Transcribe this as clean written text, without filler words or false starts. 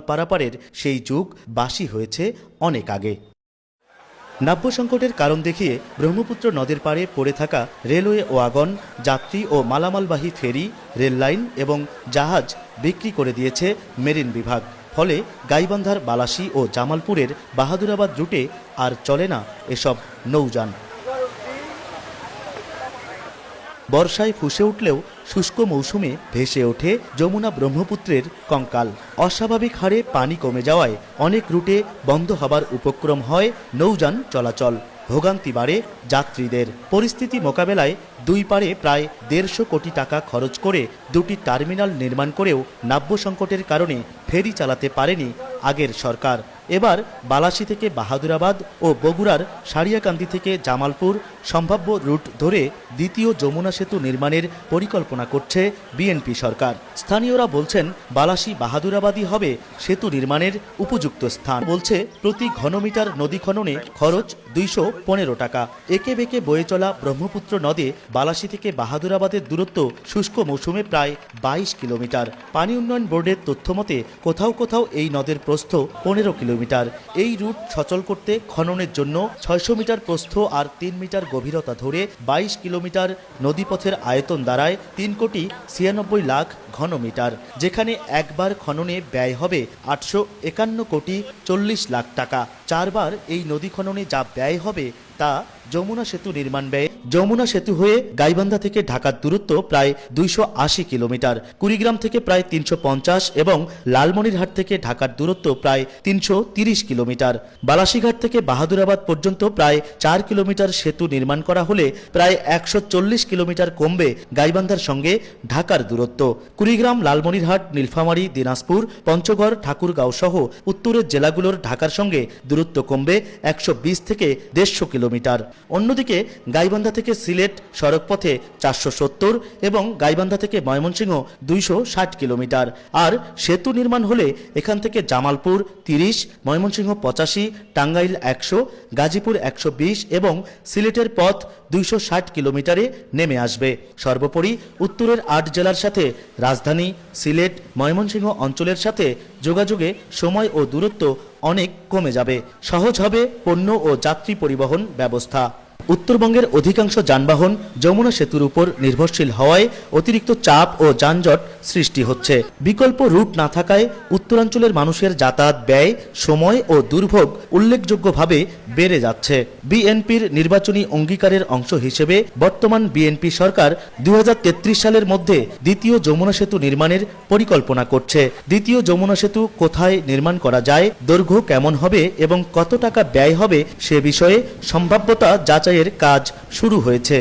পারাপারের সেই যুগ বাসি হয়েছে অনেক আগে। নাব্য সংকটের কারণ দেখিয়ে ব্রহ্মপুত্র নদের পাড়ে পড়ে থাকা রেলওয়ে ওয়াগন, যাত্রী ও মালামালবাহী ফেরি, রেল লাইন এবং জাহাজ বিক্রি করে দিয়েছে মেরিন বিভাগ। ফলে গাইবান্ধার বালাসী ও জামালপুরের বাহাদুরাবাদ রুটে আর চলে না এসব নৌযান। বর্ষায় ফুসে উঠলেও শুষ্ক মৌসুমে ভেসে ওঠে যমুনা ব্রহ্মপুত্রের কঙ্কাল। অস্বাভাবিক হারে পানি কমে যাওয়ায় অনেক রুটে বন্ধ হবার উপক্রম হয় নৌযান চলাচল। ভোগান্তি বাড়ে যাত্রীদের। পরিস্থিতি মোকাবেলায় দুই পারে প্রায় 150 কোটি টাকা খরচ করে দুটি টার্মিনাল নির্মাণ করেও নাব্য সংকটের কারণে ফেরি চালাতে পারেনি আগের সরকার। এবার বালাসী থেকে বাহাদুরাবাদ ও বগুড়ার সারিয়াকান্দি থেকে জামালপুর সম্ভাব্য রুট ধরে দ্বিতীয় যমুনা সেতু নির্মাণের পরিকল্পনা করছে বিএনপি সরকার। স্থানীয়রা বলছেন বালাসী বাহাদুরাবাদই হবে সেতু নির্মাণের উপযুক্ত স্থান। বলছে প্রতি ঘনমিটার নদী খননে খরচ 215 টাকা। একে বেঁকে বয়ে চলা ব্রহ্মপুত্র নদে বালাসী থেকে বাহাদুরাবাদের দূরত্ব শুষ্ক মৌসুমে প্রায় 22 কিলোমিটার। পানি উন্নয়ন বোর্ডের তথ্য মতে কোথাও কোথাও এই নদের প্রস্থ 15 কিলোমিটার। এই রুট সচল করতে খননের জন্য 600 মিটার প্রস্থ আর 3 মিটার গভীরতা ধরে 22 কিলোমিটার নদীপথের আয়তন দাঁড়ায় 3,96 লাখ ঘনমিটার, যেখানে একবার খননে ব্যয় হবে 851 কোটি 40 লাখ টাকা। 4 বার এই নদী খননে যা ব্যয় হবে তা যমুনা সেতু নির্মাণ ব্যয়। যমুনা সেতু হয়ে গাইবান্ধা থেকে ঢাকার দূরত্ব প্রায় 280 কিলোমিটার, কুড়িগ্রাম থেকে প্রায় 350 এবং লালমনিরহাট থেকে ঢাকার দূরত্ব প্রায় 330 কিলোমিটার। বালাসীঘাট থেকে বাহাদুরাবাদ পর্যন্ত প্রায় 4 কিলোমিটার সেতু নির্মাণ করা হলে প্রায় 140 কিলোমিটার কমবে গাইবান্ধার সঙ্গে ঢাকার দূরত্ব। কুড়িগ্রাম, লালমনিরহাট, নীলফামারী, দিনাজপুর, পঞ্চগড়, ঠাকুরগাঁও সহ উত্তরের জেলাগুলোর ঢাকার সঙ্গে দূরত্ব কমবে 120 থেকে 150 কিলোমিটার। অন্যদিকে গাইবান্ধা থেকে সিলেট সড়কপথে 470 এবং গাইবান্ধা থেকে ময়মনসিংহ 260 কিলোমিটার। আর সেতু নির্মাণ হলে এখান থেকে জামালপুর 30, ময়মনসিংহ 85, টাঙ্গাইল 100, গাজীপুর 120 এবং সিলেটের পথ 260 কিলোমিটারে নেমে আসবে। সর্বোপরি উত্তরের 8 জেলার সাথে রাজধানী, সিলেট, ময়মনসিংহ অঞ্চলের সাথে যোগাযোগে সময় ও দূরত্ব অনেক কমে যাবে। সহজ হবে পণ্য ও যাত্রী পরিবহন ব্যবস্থা। উত্তরবঙ্গের অধিকাংশ যানবাহন যমুনা সেতুর উপর নির্ভরশীল হওয়ায় অতিরিক্ত চাপ ও যানজট সৃষ্টি হচ্ছে। বিকল্প রুট না থাকায় উত্তরাঞ্চলের মানুষের যাতায়াত ব্যয়, সময় ও দুর্ভোগ উল্লেখযোগ্যভাবে বেড়ে যাচ্ছে। বিএনপির নির্বাচনী অঙ্গীকারের অংশ হিসেবে বর্তমান বিএনপি সরকার 2033 সালের মধ্যে দ্বিতীয় যমুনা সেতু নির্মাণের পরিকল্পনা করছে। দ্বিতীয় যমুনা সেতু কোথায় নির্মাণ করা যায়, দৈর্ঘ্য কেমন হবে এবং কত টাকা ব্যয় হবে সে বিষয়ে সম্ভাব্যতা যাচাইয়ের কাজ শুরু হয়েছে।